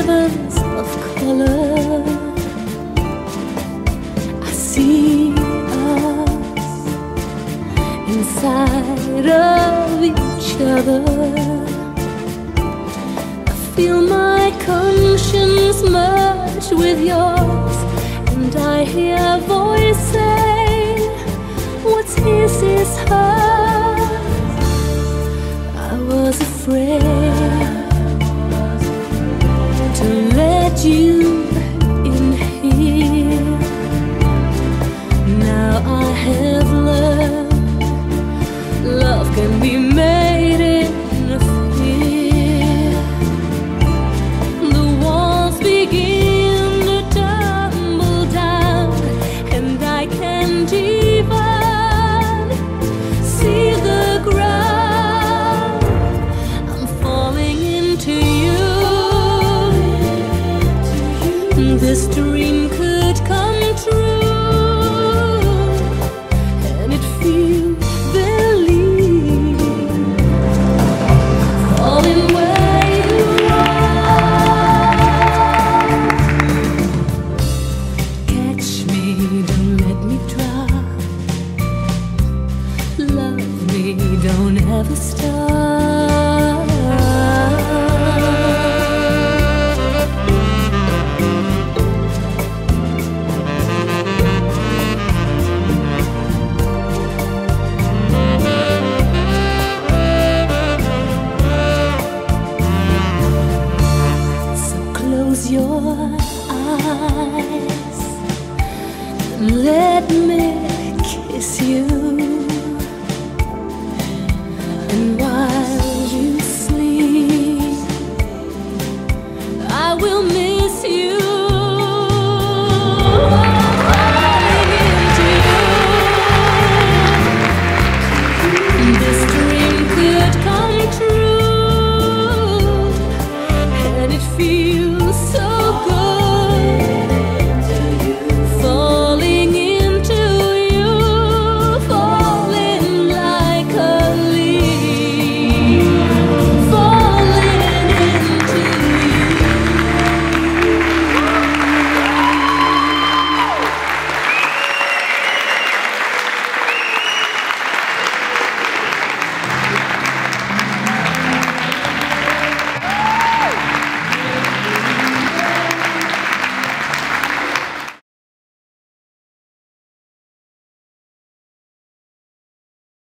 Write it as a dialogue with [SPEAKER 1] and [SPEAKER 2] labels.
[SPEAKER 1] ribbons of color. I see us inside of each other. I feel my conscience merge with yours, and I hear a voice say, what's his is hers. I was afraid to let you in here. Now I have learned love can be made in fear. The walls begin to tumble down, and I can't even see the ground. I'm falling into you. This dream could come true, and it feels believe. Falling where you are. Catch me, don't let me drop. Love me, don't ever stop. Close your eyes and let me kiss you. And while you sleep, I will miss you. Falling into you. This dream could come true, and it feels